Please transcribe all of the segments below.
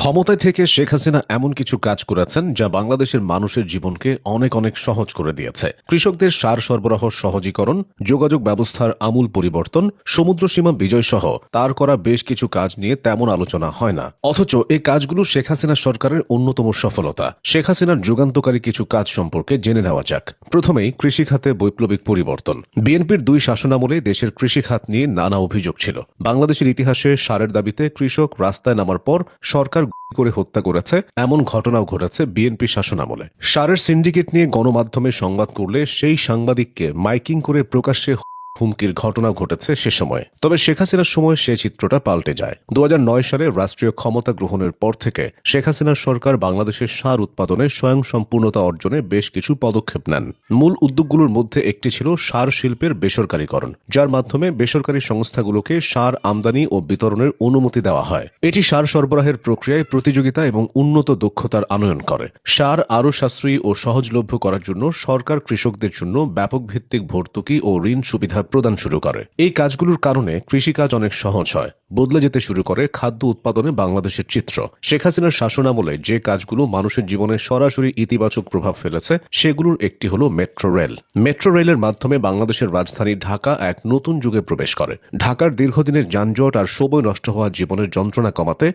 ক্ষমতায় থেকে শেখ হাসিনা এমন কিছু কাজ করেছেন যা বাংলাদেশের মানুষের জীবনকে অনেক অনেক সহজ করে দিয়েছে। কৃষকদের সার সরবরাহ সহজীকরণ, যোগাযোগ ব্যবস্থার আমূল পরিবর্তন, সমুদ্র সীমা বিজয় সহ তার করা বেশ কিছু কাজ নিয়ে তেমন আলোচনা হয় না। অথচ এই কাজগুলো শেখ হাসিনা সরকারের অন্যতম সফলতা। শেখ হাসিনার যুগান্তকারী কিছু কাজ সম্পর্কে জেনে নেওয়া যাক। প্রথমেই কৃষিখাতে বৈপ্লবিক পরিবর্তন। বিএনপির 2 শাসনামলে দেশের কৃষিখাত নিয়ে নানা অভিযোগ ছিল। বাংলাদেশের ইতিহাসে সারের দাবিতে কৃষক রাস্তায় নামার পর সরকার করে হত্যা করেছে, এমন ঘটনাও ঘটেছে বিএনপি শাসনামলে। সারের সিন্ডিকেট নিয়ে গণমাধ্যমে সংবাদ করলে সেই সাংবাদিককে মাইকিং করে প্রকাশ্যে হুমকির ঘটনা ঘটেছে সে সময়। তবে শেখ হাসিনার সময় সে চিত্রটা পাল্টে যায়। 2009 সালে রাষ্ট্রীয় ক্ষমতা গ্রহণের পর থেকে শেখ হাসিনার সরকার বাংলাদেশের সার উৎপাদনে স্বয়ংসম্পূর্ণতা অর্জনে বেশ কিছু পদক্ষেপ নেন। মূল উদ্যোগগুলোর মধ্যে একটি ছিল সার শিল্পের বেসরকারীকরণ, যার মাধ্যমে বেসরকারি সংস্থাগুলোকে সার আমদানি ও বিতরণের অনুমতি দেওয়া হয়। এটি সার সরবরাহের প্রক্রিয়ায় প্রতিযোগিতা এবং উন্নত দক্ষতার আনয়ন করে। সার আরও সাশ্রয়ী ও সহজলভ্য করার জন্য সরকার কৃষকদের জন্য ব্যাপক ভিত্তিক ভর্তুকি ও ঋণ সুবিধা প্রদান শুরু করে। এই কাজগুলোর কারণে কৃষিকাজ অনেক সহজ হয়, বদলে যেতে শুরু করে খাদ্য উৎপাদনে বাংলাদেশের চিত্র। শেখ হাসিনার শাসনামলে যে কাজগুলো মানুষের জীবনে সরাসরি ইতিবাচক প্রভাব ফেলেছে সেগুলোর একটি হলো মেট্রো রেল। মেট্রো রেলের মাধ্যমে বাংলাদেশের রাজধানী ঢাকা এক নতুন যুগে প্রবেশ করে। ঢাকার দীর্ঘদিনের যানজট আর সময় নষ্ট হওয়া জীবনের যন্ত্রণা কমাতে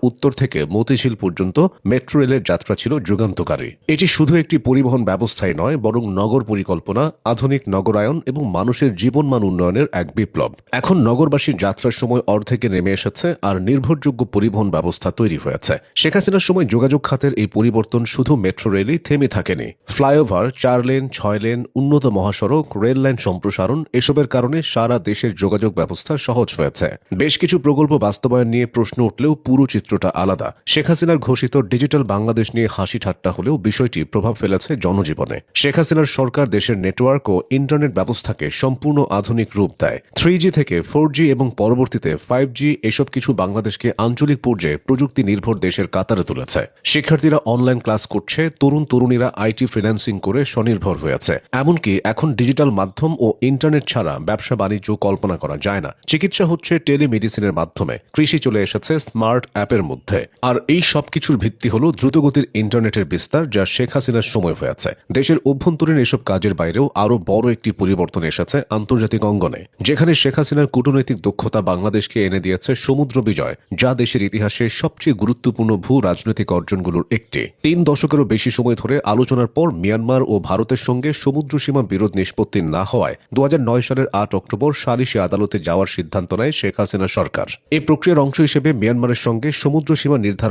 উত্তর থেকে মতিঝিল পর্যন্ত মেট্রো রেলের যাত্রা ছিল যুগান্তকারী। এটি শুধু একটি পরিবহন ব্যবস্থাই নয়, বরং নগর পরিকল্পনা, আধুনিক নগরায়ন এবং মানুষের জীবনমান উন্নয়নের এক বিপ্লব। এখন নগরবাসীর যাত্রার সময় অর্ধেকে নেমে এসেছে আর নির্ভরযোগ্য পরিবহন ব্যবস্থা তৈরি হয়েছে। শেখ হাসিনার সময় যোগাযোগ খাতের এই পরিবর্তন শুধু মেট্রো রেলই থেমে থাকেনি। ফ্লাইওভার, 4 লেন, 6 লেন, উন্নত মহাসড়ক, রেল লাইন সম্প্রসারণ, এসবের কারণে সারা দেশের যোগাযোগ ব্যবস্থা সহজ হয়েছে। বেশ কিছু প্রকল্প বাস্তবায়ন নিয়ে প্রশ্ন উঠলেও পুরো চিত্রটা আলাদা। শেখ হাসিনার ঘোষিত ডিজিটাল বাংলাদেশ নিয়ে হাসি ঠাট্টা হলেও বিষয়টি প্রভাব ফেলেছে জনজীবনে। শেখ হাসিনার সরকার দেশের নেটওয়ার্ক ও ইন্টারনেট ব্যবস্থাকে সম্পূর্ণ আধুনিক রূপ দেয়। 3G থেকে 4G এবং পরবর্তীতে 5G, এসব কিছু বাংলাদেশকে আঞ্চলিক পর্যায়ে প্রযুক্তি নির্ভর দেশের কাতারে তুলেছে। শিক্ষার্থীরা অনলাইন ক্লাস করছে, তরুণীরা আইটি ফ্রিল্যান্সিং করে স্বনির্ভর হয়েছে। এমনকি এখন ডিজিটাল মাধ্যম ও ইন্টারনেট ছাড়া ব্যবসা বাণিজ্য কল্পনা করা যায় না। চিকিৎসা হচ্ছে টেলিমেডিসিনের মাধ্যমে, কৃষি চলে এসেছে স্মার্ট অ্যাপের মধ্যে। আর এই সব কিছুর ভিত্তি হলো দ্রুতগতির ইন্টারনেটের বিস্তার, যা শেখ হাসিনার সময় হয়েছে। দেশের অভ্যন্তরীণ এসব কাজের বাইরেও আরও বড় একটি পরিবর্তন এসেছে আন্তর্জাতিক অঙ্গনে, যেখানে শেখ হাসিনার কূটনৈতিক দক্ষতা বাংলাদেশকে এনে দিয়েছে সমুদ্র বিজয়, যা দেশের ইতিহাসে সবচেয়ে গুরুত্বপূর্ণ ভূ রাজনৈতিক অর্জনগুলোর একটি। 3 দশকেরও বেশি সময় ধরে আলোচনার পর মিয়ানমার ও ভারতের সঙ্গে সমুদ্র সীমা বিরোধ নিষ্পত্তি না হওয়ায় 2009 সালের 8 অক্টোবর সালিশি আদালতে যাওয়ার সিদ্ধান্ত নেয় শেখ হাসিনা সরকার। এই প্রক্রিয়ার অংশ হিসেবে মিয়ানমারের সঙ্গে সমুদ্র সীমা নির্ধারণ